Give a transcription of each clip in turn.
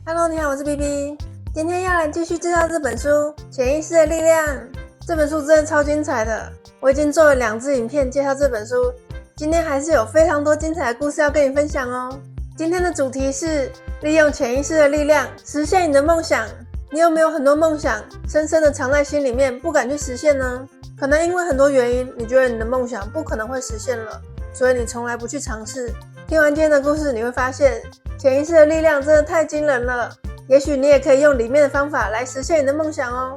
Hello， 你好，我是 BB， 今天要来继续介绍这本书《潜意识的力量》。这本书真的超精彩的，我已经做了2支影片介绍这本书，今天还是有非常多精彩的故事要跟你分享哦。今天的主题是利用潜意识的力量实现你的梦想。你有没有很多梦想深深的藏在心里面，不敢去实现呢？可能因为很多原因，你觉得你的梦想不可能会实现了，所以你从来不去尝试。听完今天的故事，你会发现潜意识的力量真的太惊人了，也许你也可以用里面的方法来实现你的梦想哦。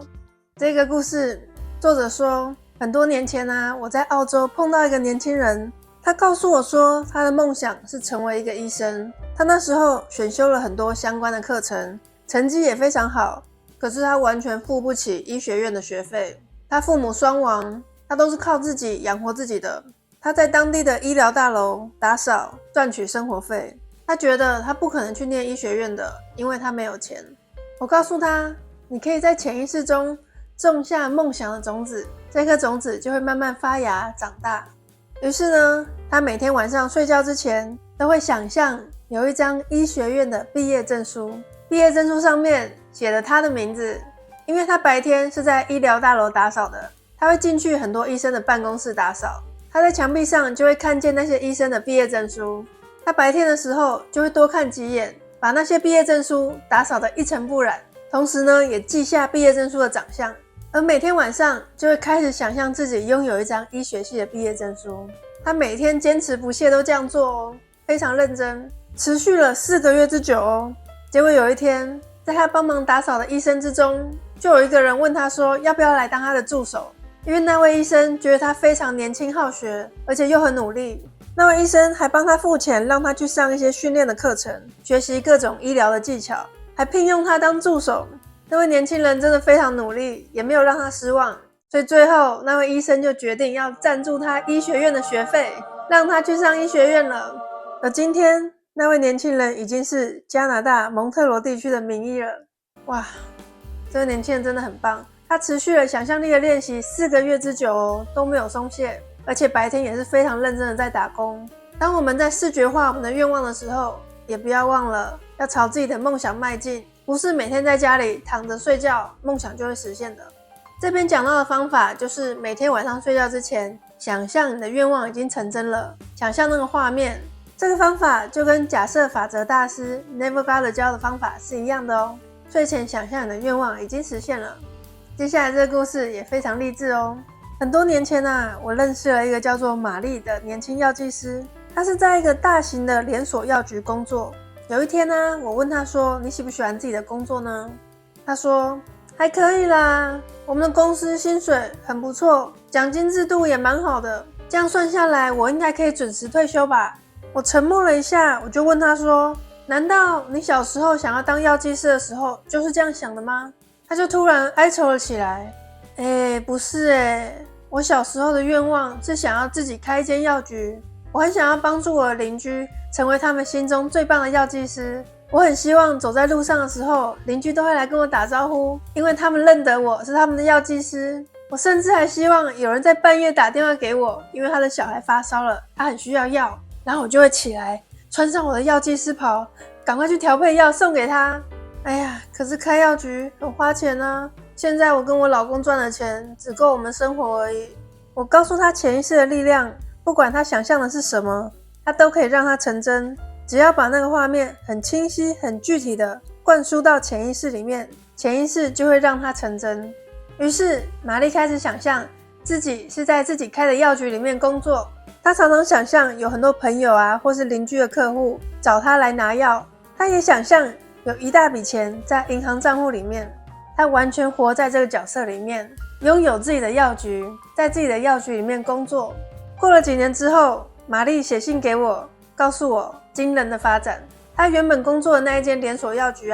这个故事作者说，很多年前我在澳洲碰到一个年轻人，他告诉我说他的梦想是成为一个医生。他那时候选修了很多相关的课程，成绩也非常好，可是他完全付不起医学院的学费。他父母双亡，他都是靠自己养活自己的。他在当地的医疗大楼打扫赚取生活费。他觉得他不可能去念医学院的，因为他没有钱。我告诉他，你可以在潜意识中种下梦想的种子，这颗种子就会慢慢发芽长大。于是呢，他每天晚上睡觉之前都会想象有一张医学院的毕业证书，毕业证书上面写了他的名字。因为他白天是在医疗大楼打扫的，他会进去很多医生的办公室打扫，他在墙壁上就会看见那些医生的毕业证书。他白天的时候就会多看几眼，把那些毕业证书打扫得一尘不染，同时呢也记下毕业证书的长相。而每天晚上就会开始想象自己拥有一张医学系的毕业证书。他每天坚持不懈都这样做哦，非常认真，持续了4个月之久哦。结果有一天，在他帮忙打扫的医生之中，就有一个人问他说要不要来当他的助手，因为那位医生觉得他非常年轻好学，而且又很努力。那位医生还帮他付钱，让他去上一些训练的课程，学习各种医疗的技巧，还聘用他当助手。那位年轻人真的非常努力，也没有让他失望，所以最后那位医生就决定要赞助他医学院的学费，让他去上医学院了。而今天那位年轻人已经是加拿大蒙特罗地区的名医了。哇，这位年轻人真的很棒，他持续了想象力的练习4个月之久哦，都没有松懈，而且白天也是非常认真的在打工。当我们在视觉化我们的愿望的时候，也不要忘了要朝自己的梦想迈进，不是每天在家里躺着睡觉，梦想就会实现的。这边讲到的方法就是每天晚上睡觉之前，想象你的愿望已经成真了，想象那个画面。这个方法就跟假设法则大师 Neville Goddard 教的方法是一样的哦。睡前想象你的愿望已经实现了。接下来这个故事也非常励志哦。很多年前我认识了一个叫做玛丽的年轻药剂师，他是在一个大型的连锁药局工作。有一天我问他说，你喜不喜欢自己的工作呢？他说还可以啦，我们的公司薪水很不错，奖金制度也蛮好的，这样算下来我应该可以准时退休吧。我沉默了一下，我就问他说，难道你小时候想要当药剂师的时候就是这样想的吗？他就突然哀愁了起来。不是我小时候的愿望是想要自己开一间药局，我很想要帮助我的邻居成为他们心中最棒的药剂师。我很希望走在路上的时候，邻居都会来跟我打招呼，因为他们认得我是他们的药剂师。我甚至还希望有人在半夜打电话给我，因为他的小孩发烧了，他很需要药，然后我就会起来穿上我的药剂师袍，赶快去调配药送给他。可是开药局很花钱啊，现在我跟我老公赚的钱只够我们生活而已。我告诉他潜意识的力量，不管他想象的是什么，他都可以让它成真，只要把那个画面很清晰很具体的灌输到潜意识里面，潜意识就会让它成真。于是玛丽开始想象自己是在自己开的药局里面工作，她常常想象有很多朋友或是邻居的客户找她来拿药，她也想象有一大笔钱在银行账户里面，她完全活在这个角色里面，拥有自己的药局，在自己的药局里面工作。过了几年之后，玛丽写信给我，告诉我惊人的发展。她原本工作的那一间连锁药局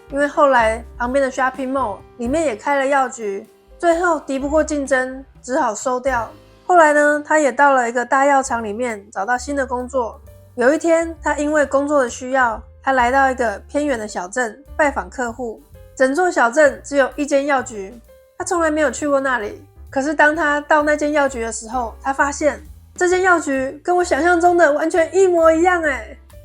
因为后来旁边的 shopping mall 里面也开了药局，最后敌不过竞争，只好收掉。后来呢，她也到了一个大药厂里面找到新的工作。有一天，她因为工作的需要，她来到一个偏远的小镇拜访客户。整座小镇只有一间药局，她从来没有去过那里。可是当她到那间药局的时候，她发现这间药局跟我想象中的完全一模一样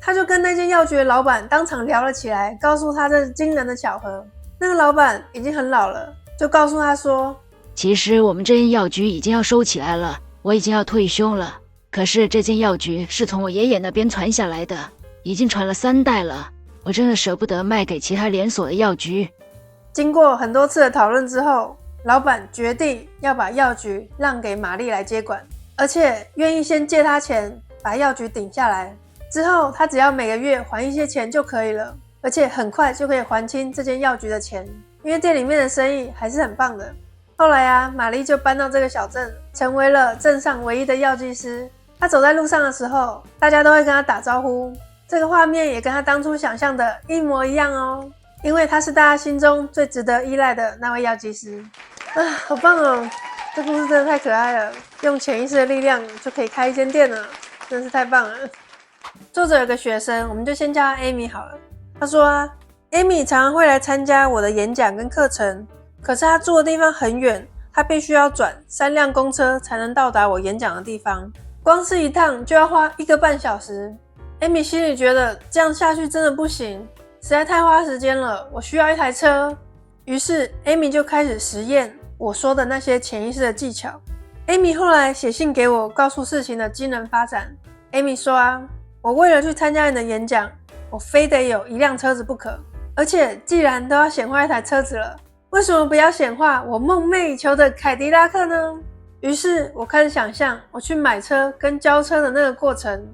他就跟那间药局的老板当场聊了起来，告诉他这惊人的巧合。那个老板已经很老了，就告诉他说，其实我们这间药局已经要收起来了，我已经要退休了。可是这间药局是从我爷爷那边传下来的，已经传了3代了，我真的舍不得卖给其他连锁的药局。经过很多次的讨论之后，老板决定要把药局让给玛丽来接管，而且愿意先借他钱把药局顶下来，之后他只要每个月还一些钱就可以了，而且很快就可以还清这间药局的钱，因为店里面的生意还是很棒的。后来啊，玛丽就搬到这个小镇，成为了镇上唯一的药剂师。她走在路上的时候，大家都会跟她打招呼，这个画面也跟她当初想象的一模一样哦，因为她是大家心中最值得依赖的那位药剂师。好棒哦，这故事真的太可爱了，用潜意识的力量就可以开一间店了，真是太棒了。作者有个学生，我们就先叫她 Amy 好了。她说啊， Amy 常常会来参加我的演讲跟课程，可是她住的地方很远，她必须要转3辆公车才能到达我演讲的地方，光是一趟就要花1个半小时。 Amy 心里觉得这样下去真的不行，实在太花时间了，我需要一台车。于是 Amy 就开始实验我说的那些潜意识的技巧。 Amy 后来写信给我，告诉事情的惊人发展。 Amy 说啊，我为了去参加你的演讲，我非得有1辆车子不可，而且既然都要显化一台车子了，为什么不要显化我梦寐以求的凯迪拉克呢？于是我开始想象我去买车跟交车的那个过程。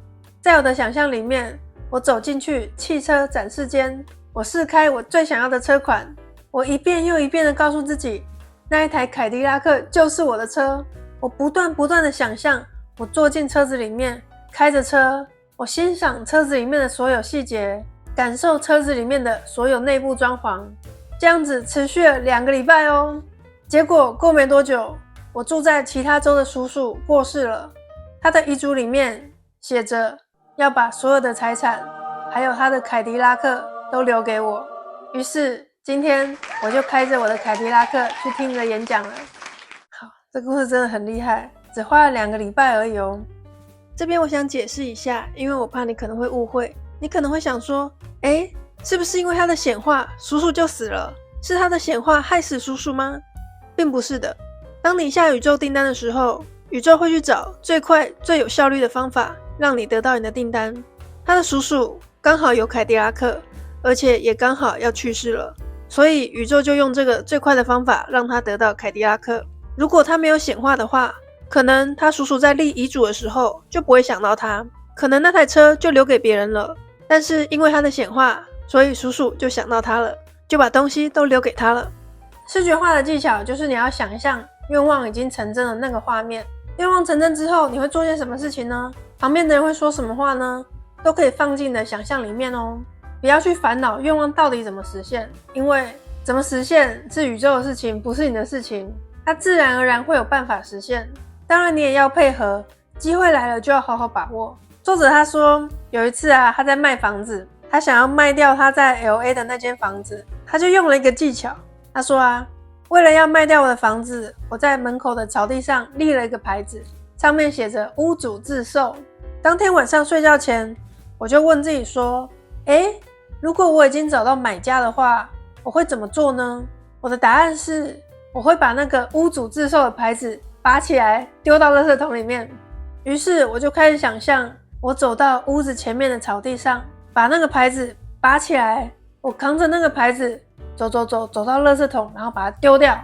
在我的想象里面，我走进去汽车展示间，我试开我最想要的车款，我一遍又一遍的告诉自己，那一台凯迪拉克就是我的车。我不断的想象我坐进车子里面，开着车，我欣赏车子里面的所有细节，感受车子里面的所有内部装潢。这样子持续了2个礼拜哦。结果过没多久，我住在其他州的叔叔过世了，他的遗嘱里面写着要把所有的财产还有他的凯迪拉克都留给我。于是今天我就开着我的凯迪拉克去听你的演讲了。好，这故事真的很厉害，只花了2个礼拜而已哦。这边我想解释一下，因为我怕你可能会误会，你可能会想说，是不是因为他的显化叔叔就死了？是他的显化害死叔叔吗？并不是的。当你下宇宙订单的时候，宇宙会去找最快最有效率的方法让你得到你的订单。他的叔叔刚好有凯迪拉克，而且也刚好要去世了，所以宇宙就用这个最快的方法让他得到凯迪拉克。如果他没有显化的话，可能他叔叔在立遗嘱的时候就不会想到他，可能那台车就留给别人了。但是因为他的显化，所以叔叔就想到他了，就把东西都留给他了。视觉化的技巧就是你要想象愿望已经成真的那个画面。愿望成真之后，你会做些什么事情呢？旁边的人会说什么话呢？都可以放进你的想象里面哦。不要去烦恼愿望到底怎么实现，因为怎么实现是宇宙的事情，不是你的事情，它自然而然会有办法实现。当然你也要配合，机会来了就要好好把握。作者他说有一次啊，他在卖房子，他想要卖掉他在 LA 的那间房子，他就用了一个技巧。他说啊，为了要卖掉我的房子，我在门口的草地上立了一个牌子，上面写着屋主自售。当天晚上睡觉前，我就问自己说，如果我已经找到买家的话，我会怎么做呢？我的答案是，我会把那个屋主自售的牌子拔起来丢到垃圾桶里面。于是我就开始想象，我走到屋子前面的草地上，把那个牌子拔起来，我扛着那个牌子走到垃圾桶，然后把它丢掉。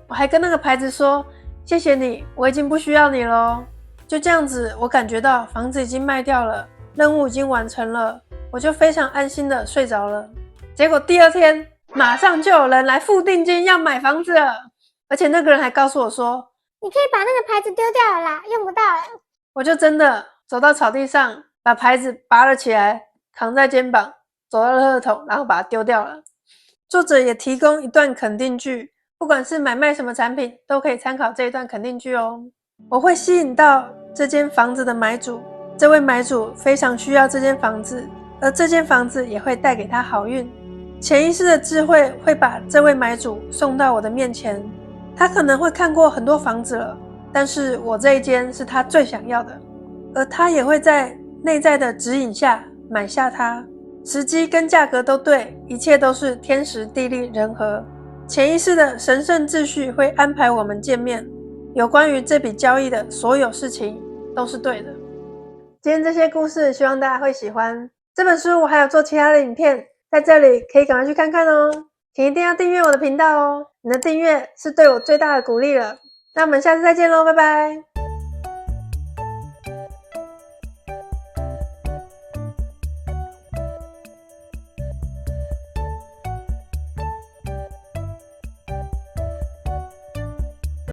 我还跟那个牌子说，谢谢你，我已经不需要你了。就这样子，我感觉到房子已经卖掉了，任务已经完成了，我就非常安心的睡着了。结果第2天马上就有人来付定金要买房子了，而且那个人还告诉我说，你可以把那个牌子丢掉了啦，用不到了。我就真的走到草地上，把牌子拔了起来，扛在肩膀，走到垃圾桶，然后把它丢掉了。作者也提供一段肯定句，不管是买卖什么产品，都可以参考这一段肯定句哦。我会吸引到这间房子的买主，这位买主非常需要这间房子，而这间房子也会带给他好运。潜意识的智慧会把这位买主送到我的面前，他可能会看过很多房子了，但是我这一间是他最想要的，而他也会在内在的指引下买下它，时机跟价格都对，一切都是天时地利人和。潜意识的神圣秩序会安排我们见面，有关于这笔交易的所有事情都是对的。今天这些故事希望大家会喜欢。这本书我还有做其他的影片，在这里可以赶快去看看哦。请一定要订阅我的频道哦，你的订阅是对我最大的鼓励了。那我们下次再见咯，拜拜。